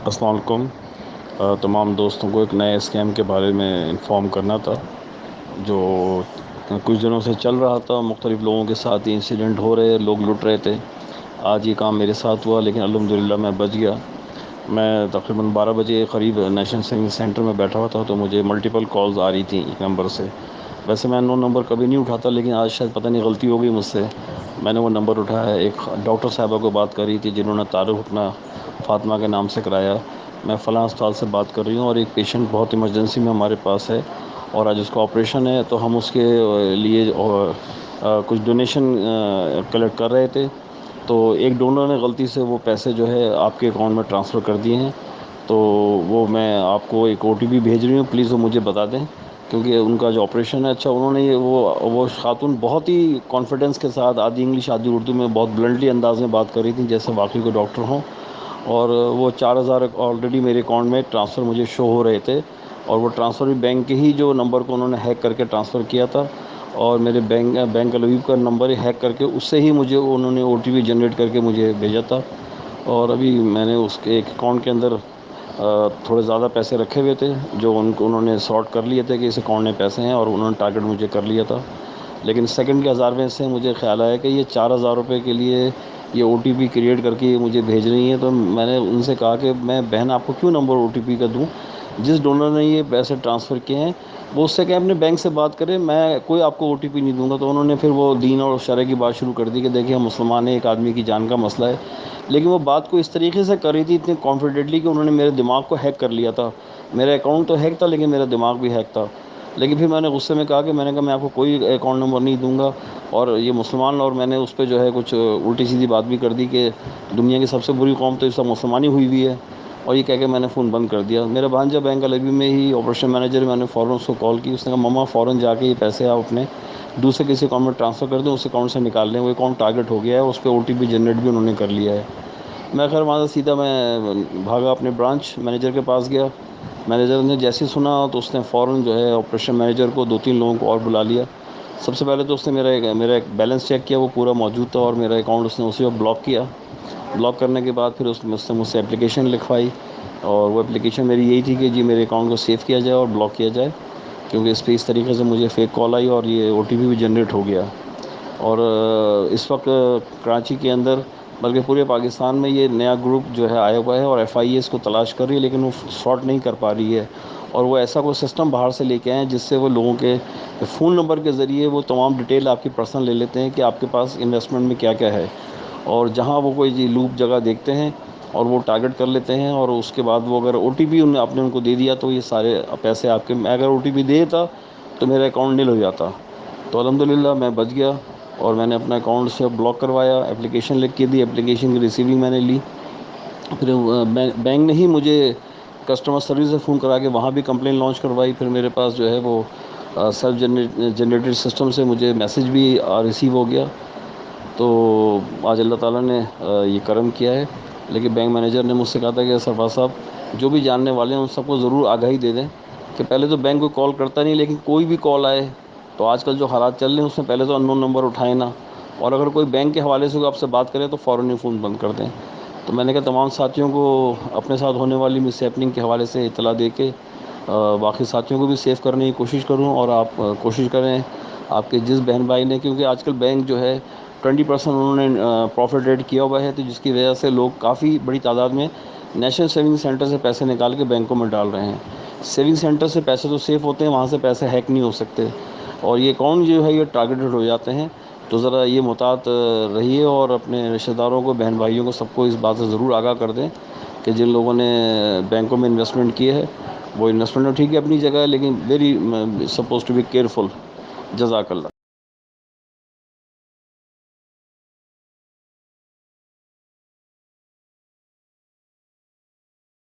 السلام علیکم۔ تمام دوستوں کو ایک نئے اسکیم کے بارے میں انفارم کرنا تھا جو کچھ دنوں سے چل رہا تھا۔ مختلف لوگوں کے ساتھ یہ انسیڈنٹ ہو رہے، لوگ لٹ رہے تھے۔ آج یہ کام میرے ساتھ ہوا، لیکن الحمدللہ میں بچ گیا۔ میں تقریباً 12 بجے قریب نیشنل سیونگ سینٹر میں بیٹھا ہوا تھا، تو مجھے ملٹیپل کالز آ رہی تھیں ایک نمبر سے۔ ویسے میں نو نمبر کبھی نہیں اٹھاتا، لیکن آج شاید پتہ نہیں غلطی ہو گئی مجھ سے، میں نے وہ نمبر اٹھایا۔ ایک ڈاکٹر صاحبہ کو بات کر رہی تھی، جنہوں نے تعارف اپنا فاطمہ کے نام سے کرایا، میں فلاں اسپتال سے بات کر رہی ہوں، اور ایک پیشنٹ بہت ایمرجنسی میں ہمارے پاس ہے، اور آج اس کا آپریشن ہے، تو ہم اس کے لیے کچھ ڈونیشن کلیکٹ کر رہے تھے۔ تو ایک ڈونر نے غلطی سے وہ پیسے جو ہے آپ کے اکاؤنٹ میں ٹرانسفر کر دیے ہیں، تو وہ میں آپ کو ایک OTP بھیج رہی ہوں، پلیز وہ مجھے بتا دیں، کیونکہ ان کا جو آپریشن ہے۔ اچھا، انہوں نے وہ خاتون بہت ہی کانفیڈنس کے ساتھ آدھی انگلش آدھی اردو میں بہت بلنٹلی انداز میں بات کر رہی تھی، جیسے واقعی کوئی ڈاکٹر ہوں، اور وہ 4,000 آلریڈی میرے اکاؤنٹ میں ٹرانسفر مجھے شو ہو رہے تھے، اور وہ ٹرانسفر بھی بینک کے ہی جو نمبر کو انہوں نے ہیک کر کے ٹرانسفر کیا تھا، اور میرے بینک الویب کا نمبر ہی ہیک کر کے اس سے ہی مجھے انہوں نے OTP جنریٹ کر کے مجھے بھیجا تھا۔ اور ابھی میں نے اس کے ایک اکاؤنٹ کے اندر تھوڑے زیادہ پیسے رکھے ہوئے تھے، جو انہوں نے سارٹ کر لیے تھے کہ اس اکاؤنٹ میں پیسے ہیں، اور انہوں نے ٹارگٹ مجھے کر لیا تھا۔ لیکن سیکنڈ کے ہزارویں سے مجھے خیال آیا کہ یہ 4,000 روپے کے لیے یہ OTP کریٹ کر کے یہ مجھے بھیج رہی ہیں، تو میں نے ان سے کہا کہ میں بہن آپ کو کیوں نمبر OTP کا دوں؟ جس ڈونر نے یہ پیسے ٹرانسفر کیے ہیں وہ اس سے کہ اپنے بینک سے بات کرے، میں کوئی آپ کو OTP نہیں دوں گا۔ تو انہوں نے پھر وہ دین اور شرع کی بات شروع کر دی کہ دیکھیے ہم مسلمان ہیں، ایک آدمی کی جان کا مسئلہ ہے، لیکن وہ بات کو اس طریقے سے کر رہی تھی اتنے کانفیڈنٹلی کہ انہوں نے میرے دماغ کو ہیک کر لیا تھا۔ میرا اکاؤنٹ تو ہیک تھا، لیکن میرا دماغ بھی ہیک تھا۔ لیکن پھر میں نے غصے میں کہا کہ میں نے کہا میں آپ کو کوئی اکاؤنٹ نمبر نہیں دوں گا، اور یہ مسلمان، اور میں نے اس پہ جو ہے کچھ الٹی سیدھی بات بھی کر دی کہ دنیا کی سب سے بری قوم تو اس وقت مسلمانی ہوئی ہے، اور یہ کہہ کے میں نے فون بند کر دیا۔ میرا بھانجا بینک الوی میں ہی آپریشن مینیجر، میں نے فوراً اس کو کال کی، اس نے کہا مما فوراً جا کے یہ پیسے آپ اپنے دوسرے کسی اکاؤنٹ میں ٹرانسفر کر دیں، اس اکاؤنٹ سے نکال لیں، وہ اکاؤنٹ ٹارگٹ ہو گیا ہے، اس پہ OTP جنریٹ بھی انہوں نے کر لیا ہے۔ میں خیر وہاں سے سیدھا میں بھاگا اپنے برانچ مینیجر کے پاس گیا۔ مینیجر نے جیسے ہی سنا تو اس نے فوراً جو ہے آپریشن مینیجر کو 2-3 لوگوں کو اور بلا لیا۔ سب سے پہلے تو اس نے میرا ایک بیلنس چیک کیا، وہ پورا موجود تھا، اور میرا اکاؤنٹ اس نے اسی وقت بلاک کیا۔ بلاک کرنے کے بعد پھر اس نے مجھ سے اپلیکیشن لکھوائی، اور وہ اپلیکیشن میری یہی تھی کہ جی میرے اکاؤنٹ کو سیو کیا جائے اور بلاک کیا جائے، کیونکہ اس پہ اس طریقے سے مجھے فیک کال آئی اور یہ OTP بھی جنریٹ ہو گیا۔ اور اس وقت کراچی کے اندر بلکہ پورے پاکستان میں یہ نیا گروپ جو ہے آیا ہوا ہے، اور FIA اس کو تلاش کر رہی ہے، لیکن وہ سارٹ نہیں کر پا رہی ہے، اور وہ ایسا کوئی سسٹم باہر سے لے کے آئے ہیں جس سے وہ لوگوں کے فون نمبر کے ذریعے وہ تمام ڈیٹیل آپ کی پرسنل لے لیتے ہیں کہ آپ کے پاس انویسٹمنٹ میں کیا کیا ہے، اور جہاں وہ کوئی لوپ جگہ دیکھتے ہیں اور وہ ٹارگٹ کر لیتے ہیں، اور اس کے بعد وہ اگر OTP آپ نے ان کو دے دیا تو یہ سارے پیسے آپ کے، میں اگر OTP دے دیتا تو میرا اکاؤنٹ نل ہو جاتا۔ تو الحمدللہ میں بچ گیا، اور میں نے اپنا اکاؤنٹ سے بلاک کروایا، اپلیکیشن لکھ کے دی، اپلیکیشن کی ریسیونگ میں نے لی۔ پھر بینک نے ہی مجھے کسٹمر سروس سے فون کرا کے وہاں بھی کمپلین لانچ کروائی۔ پھر میرے پاس جو ہے وہ سیلف جنریٹڈ سسٹم سے مجھے میسیج بھی ریسیو ہو گیا۔ تو آج اللہ تعالیٰ نے یہ کرم کیا ہے، لیکن بینک مینیجر نے مجھ سے کہا تھا کہ سرفراز صاحب جو بھی جاننے والے ہیں ان سب کو ضرور آگاہی دے دیں کہ پہلے تو بینک کو کال کرتا نہیں، لیکن کوئی بھی کال آئے تو آج کل جو حالات چل رہے ہیں اس میں پہلے تو ان نون نمبر اٹھائیں نا، اور اگر کوئی بینک کے حوالے سے آپ سے بات کرے تو فوراً ہی فون بند کر دیں۔ تو میں نے کہا تمام ساتھیوں کو اپنے ساتھ ہونے والی مس ہیپننگ کے حوالے سے اطلاع دے کے باقی ساتھیوں کو بھی سیو کرنے کی کوشش کروں، اور آپ کوشش کریں آپ کے جس بہن بھائی نے، کیونکہ آج کل بینک جو ہے 20% انہوں نے پروفٹ ریٹ کیا ہوا ہے، تو جس کی وجہ سے لوگ کافی بڑی تعداد میں نیشنل سیونگ سینٹر سے پیسے نکال کے بینکوں میں ڈال رہے ہیں۔ سیونگ سینٹر سے پیسے تو سیف ہوتے ہیں، وہاں سے پیسے ہیک نہیں ہو سکتے، اور یہ اکاؤنٹ جو ہے یہ ٹارگیٹڈ ہو جاتے ہیں۔ تو ذرا یہ محتاط رہیے، اور اپنے رشتہ داروں کو، بہن بھائیوں کو، سب کو اس بات سے ضرور آگاہ کر دیں کہ جن لوگوں نے بینکوں میں انویسٹمنٹ کیے ہے، وہ انویسٹمنٹ ٹھیک ہے اپنی جگہ ہے، لیکن very suppose to be careful. جزاک اللہ۔